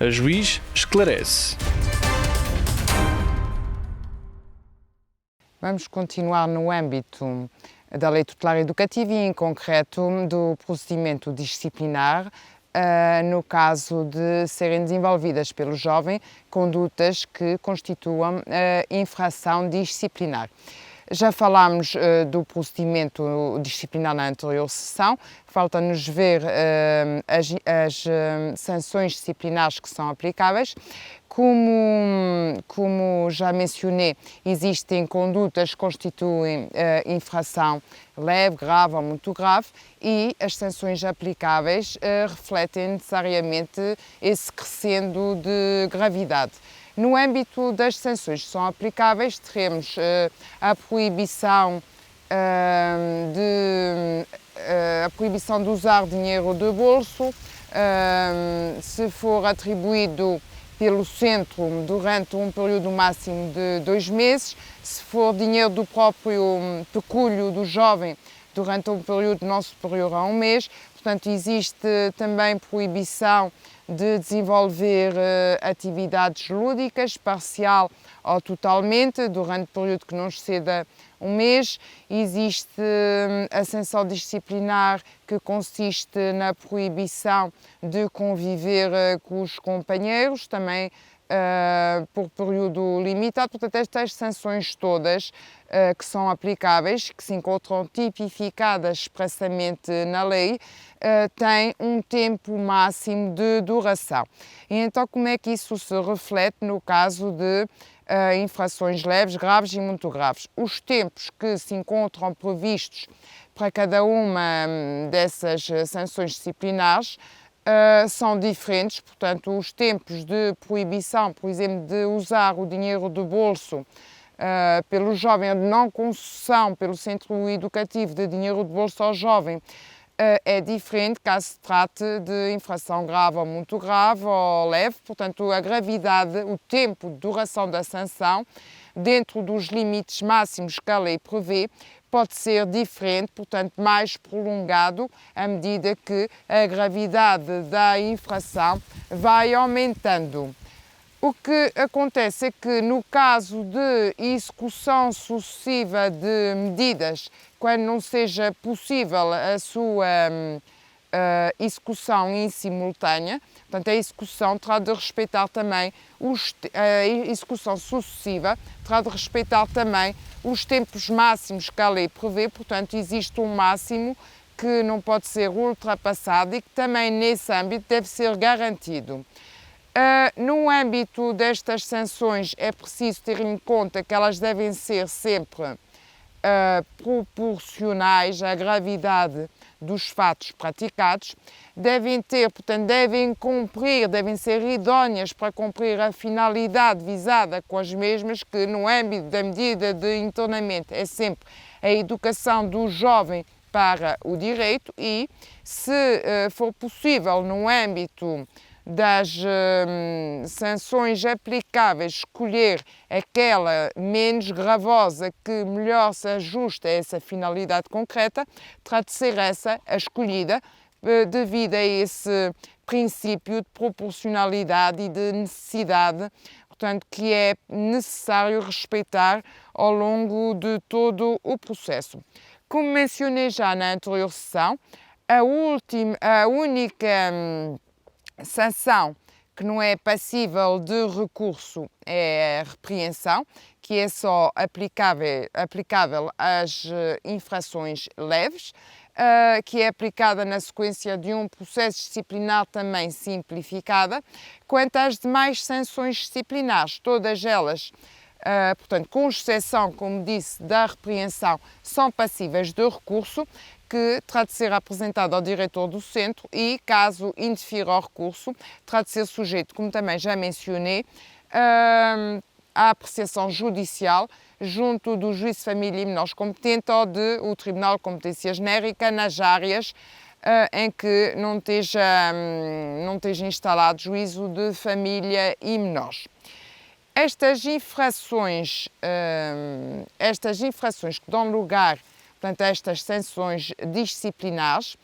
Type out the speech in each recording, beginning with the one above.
A Juiz esclarece. Vamos continuar no âmbito da lei tutelar educativa e, em concreto, do procedimento disciplinar, no caso de serem desenvolvidas pelo jovem condutas que constituam infração disciplinar. Já falámos do procedimento disciplinar na anterior sessão, falta-nos ver as sanções disciplinares que são aplicáveis. Como já mencionei, existem condutas que constituem infração leve, grave ou muito grave e as sanções aplicáveis refletem necessariamente esse crescendo de gravidade. No âmbito das sanções que são aplicáveis, teremos a proibição de usar dinheiro de bolso, se for atribuído pelo centro durante um período máximo de 2 meses, se for dinheiro do próprio pecúlio do jovem durante um período não superior a 1 mês. Portanto, existe também proibição de desenvolver atividades lúdicas, parcial ou totalmente, durante um período que não exceda 1 mês. Existe a sanção disciplinar que consiste na proibição de conviver com os companheiros, também por período limitado. Portanto, estas sanções todas que são aplicáveis, que se encontram tipificadas expressamente na lei, têm um tempo máximo de duração. E então, como é que isso se reflete no caso de infrações leves, graves e muito graves? Os tempos que se encontram previstos para cada uma dessas sanções disciplinares são diferentes. Portanto, os tempos de proibição, por exemplo, de usar o dinheiro do bolso pelo jovem, de não concessão pelo centro educativo de dinheiro de bolso ao jovem, é diferente caso se trate de infração grave ou muito grave ou leve. Portanto, a gravidade, o tempo de duração da sanção, dentro dos limites máximos que a lei prevê, pode ser diferente, portanto, mais prolongado à medida que a gravidade da infração vai aumentando. O que acontece é que, no caso de execução sucessiva de medidas, quando não seja possível a sua execução em simultânea, portanto, a execução terá de respeitar também a execução sucessiva terá de respeitar também os tempos máximos que a lei prevê. Portanto, existe um máximo que não pode ser ultrapassado e que também nesse âmbito deve ser garantido. No âmbito destas sanções é preciso ter em conta que elas devem ser sempre proporcionais à gravidade dos fatos praticados, devem ser idóneas para cumprir a finalidade visada com as mesmas, que no âmbito da medida de internamento é sempre a educação do jovem para o direito e, se for possível, no âmbito das sanções aplicáveis, escolher aquela menos gravosa que melhor se ajusta a essa finalidade concreta, terá de ser essa a escolhida devido a esse princípio de proporcionalidade e de necessidade, portanto, que é necessário respeitar ao longo de todo o processo. Como mencionei já na anterior sessão, a única sanção que não é passível de recurso é a repreensão, que é só aplicável às infrações leves, que é aplicada na sequência de um processo disciplinar também simplificada. Quanto às demais sanções disciplinares, todas elas, portanto, com exceção, como disse, da repreensão, são passíveis de recurso, que terá de ser apresentado ao diretor do centro e, caso indefira ao recurso, terá de ser sujeito, como também já mencionei, à apreciação judicial junto do juiz de família e menores competente ou do Tribunal de Competência Genérica nas áreas em que não esteja instalado juízo de família e menores. Estas infrações que dão lugar, portanto, a estas sanções disciplinares,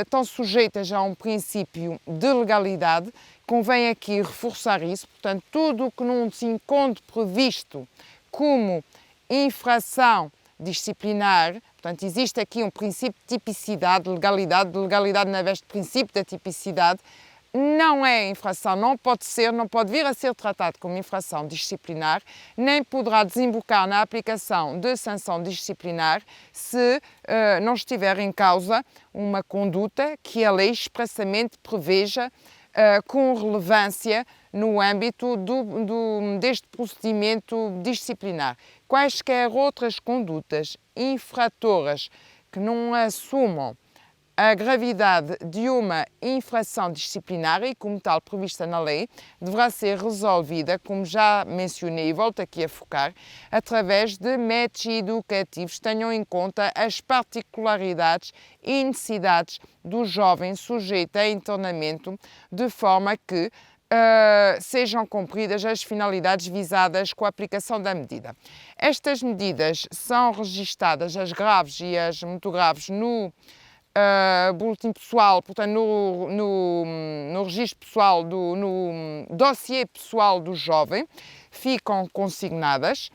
estão sujeitas a um princípio de legalidade, convém aqui reforçar isso, portanto, tudo o que não se encontre previsto como infração disciplinar, portanto, existe aqui um princípio de tipicidade, legalidade na veste princípio da tipicidade, não é infração, não pode vir a ser tratado como infração disciplinar, nem poderá desembocar na aplicação de sanção disciplinar se não estiver em causa uma conduta que a lei expressamente preveja com relevância no âmbito deste procedimento disciplinar. Quaisquer outras condutas infratoras que não assumam a gravidade de uma infração disciplinar e, como tal, prevista na lei, deverá ser resolvida, como já mencionei e volto aqui a focar, através de métodos educativos que tenham em conta as particularidades e necessidades do jovem sujeito a internamento, de forma que sejam cumpridas as finalidades visadas com a aplicação da medida. Estas medidas são registadas, as graves e as muito graves, no boletim pessoal, portanto, no registro pessoal, no dossiê pessoal do jovem, ficam consignadas.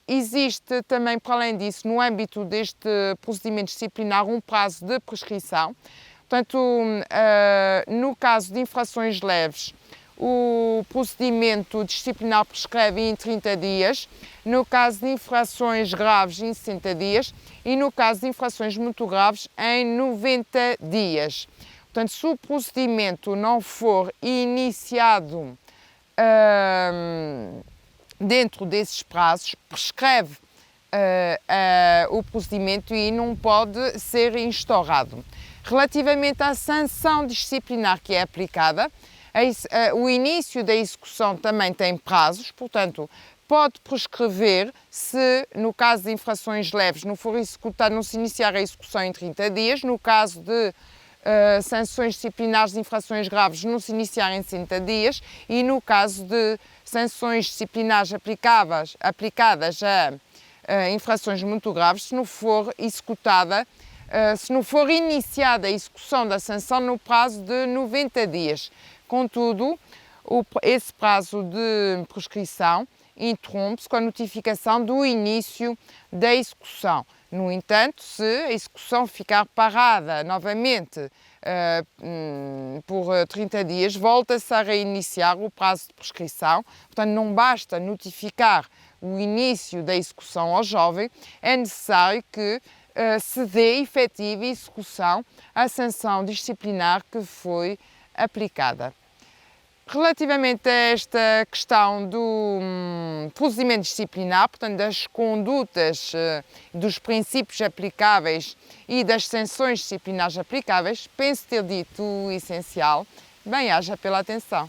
Existe também, para além disso, no âmbito deste procedimento disciplinar, um prazo de prescrição. Portanto, no caso de infrações leves, o procedimento disciplinar prescreve em 30 dias, no caso de infrações graves em 60 dias e no caso de infrações muito graves em 90 dias. Portanto, se o procedimento não for iniciado dentro desses prazos, prescreve o procedimento e não pode ser instaurado. Relativamente à sanção disciplinar que é aplicada, o início da execução também tem prazos, portanto, pode prescrever se, no caso de infrações leves, não se iniciar a execução em 30 dias, no caso de sanções disciplinares de infrações graves, não se iniciar em 60 dias, e no caso de sanções disciplinares aplicadas a infrações muito graves, se não for iniciada a execução da sanção no prazo de 90 dias. Contudo, esse prazo de prescrição interrompe-se com a notificação do início da execução. No entanto, se a execução ficar parada novamente por 30 dias, volta-se a reiniciar o prazo de prescrição. Portanto, não basta notificar o início da execução ao jovem, é necessário que se dê efetiva execução à sanção disciplinar que foi aplicada. Relativamente a esta questão do procedimento disciplinar, portanto, das condutas, dos princípios aplicáveis e das sanções disciplinares aplicáveis, penso ter dito o essencial. Bem-aja pela atenção.